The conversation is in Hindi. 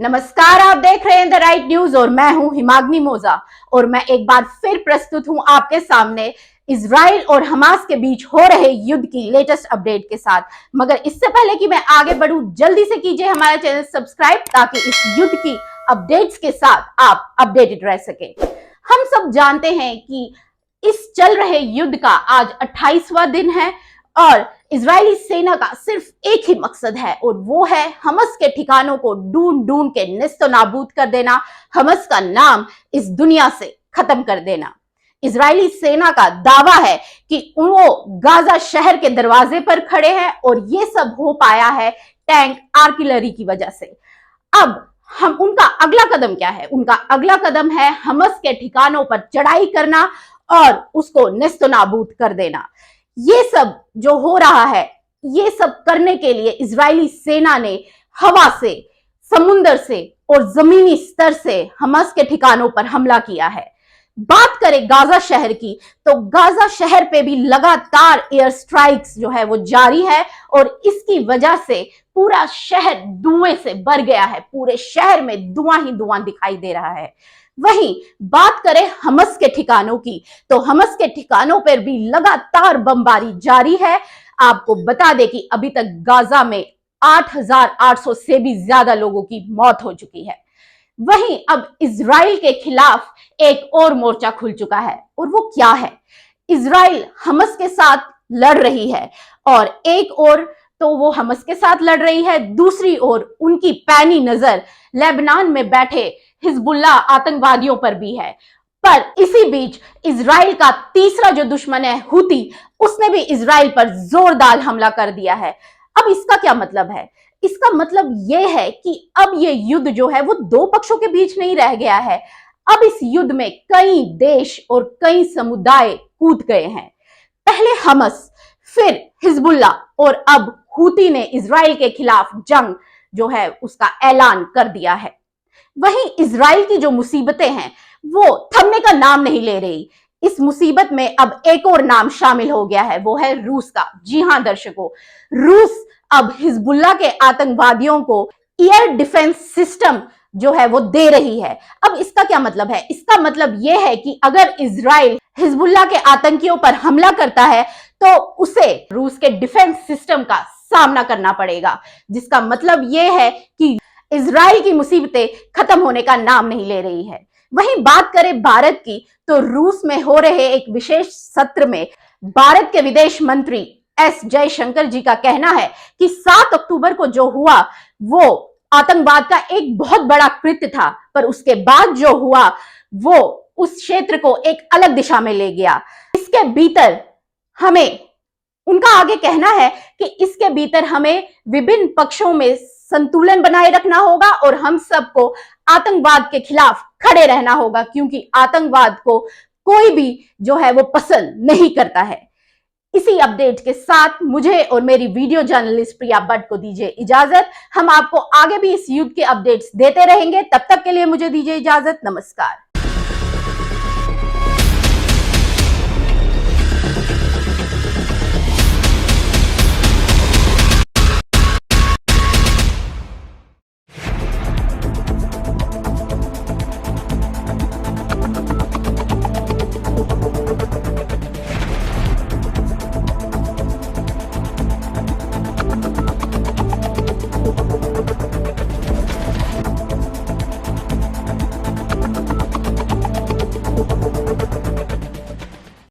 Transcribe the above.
नमस्कार, आप देख रहे हैं द राइट न्यूज और मैं हूं हिमाग्नि मोजा और मैं एक बार फिर प्रस्तुत हूं आपके सामने इजराइल और हमास के बीच हो रहे युद्ध की लेटेस्ट अपडेट के साथ। मगर इससे पहले कि मैं आगे बढ़ूं, जल्दी से कीजिए हमारा चैनल सब्सक्राइब ताकि इस युद्ध की अपडेट्स के साथ आप अपडेटेड रह सके। हम सब जानते हैं कि इस चल रहे युद्ध का आज 28वां दिन है और इजरायली सेना का सिर्फ एक ही मकसद है और वो है हमस के ठिकानों को ढूंढ ढूंढ के नेस्तो नाबूद कर देना, हमस का नाम इस दुनिया से खत्म कर देना। इजरायली सेना का दावा है कि वो गाजा शहर के दरवाजे पर खड़े हैं और ये सब हो पाया है टैंक आर्टिलरी की वजह से। अब हम उनका अगला कदम क्या है? उनका अगला कदम है हमस के ठिकानों पर चढ़ाई करना और उसको नेस्तो नाबूद कर देना। ये सब जो हो रहा है, ये सब करने के लिए इजरायली सेना ने हवा से, समुद्र से और जमीनी स्तर से हमास के ठिकानों पर हमला किया है। बात करें गाजा शहर की, तो गाजा शहर पे भी लगातार एयर स्ट्राइक्स जो है वो जारी है और इसकी वजह से पूरा शहर धुएं से भर गया है। पूरे शहर में धुआं ही धुआं दिखाई दे रहा है। वहीं बात करें हमस के ठिकानों की, तो हमस के ठिकानों पर भी लगातार बमबारी जारी है। आपको बता दें कि अभी तक गाजा में 8,800 से भी ज्यादा लोगों की मौत हो चुकी है। वहीं अब इजराइल के खिलाफ एक और मोर्चा खुल चुका है और वो क्या है? इजराइल हमस के साथ लड़ रही है और एक और तो वो हमस के साथ लड़ रही है, दूसरी ओर उनकी पैनी नजर लेबनान में बैठे हिजबुल्लाह आतंकवादियों पर भी है। पर इसी बीच इजराइल का तीसरा जो दुश्मन है हूती, उसने भी इजराइल पर जोरदार हमला कर दिया है। अब इसका क्या मतलब है? इसका मतलब यह है कि अब ये युद्ध जो है वो दो पक्षों के बीच नहीं रह गया है। अब इस युद्ध में कई देश और कई समुदाय कूद गए हैं। पहले हमस, फिर हिजबुल्लाह और अब हूती ने इजराइल के खिलाफ जंग जो है उसका ऐलान कर दिया है। वहीं इजराइल की जो मुसीबतें हैं वो थमने का नाम नहीं ले रही। इस मुसीबत में अब एक और नाम शामिल हो गया है, वो है रूस का। जी हां दर्शकों, रूस अब हिजबुल्लाह के आतंकवादियों को एयर डिफेंस सिस्टम जो है वो दे रही है। अब इसका क्या मतलब है? इसका मतलब यह है कि अगर इजराइल हिजबुल्लाह के आतंकियों पर हमला करता है तो उसे रूस के डिफेंस सिस्टम का सामना करना पड़ेगा, जिसका मतलब यह है कि इजराइल की मुसीबतें खत्म होने का नाम नहीं ले रही है। वहीं बात करें भारत की, तो रूस में हो रहे एक विशेष सत्र में भारत के विदेश मंत्री एस जयशंकर जी का कहना है कि 7 अक्टूबर को जो हुआ वो आतंकवाद का एक बहुत बड़ा कृत्य था, पर उसके बाद जो हुआ वो उस क्षेत्र को एक अलग दिशा में ले गया। इसके भीतर हमें, उनका आगे कहना है कि इसके भीतर हमें विभिन्न पक्षों में संतुलन बनाए रखना होगा और हम सबको आतंकवाद के खिलाफ खड़े रहना होगा, क्योंकि आतंकवाद को कोई भी जो है वो पसंद नहीं करता है। इसी अपडेट के साथ मुझे और मेरी वीडियो जर्नलिस्ट प्रिया भट्ट को दीजिए इजाजत। हम आपको आगे भी इस युद्ध के अपडेट्स देते रहेंगे। तब तक के लिए मुझे दीजिए इजाजत। नमस्कार।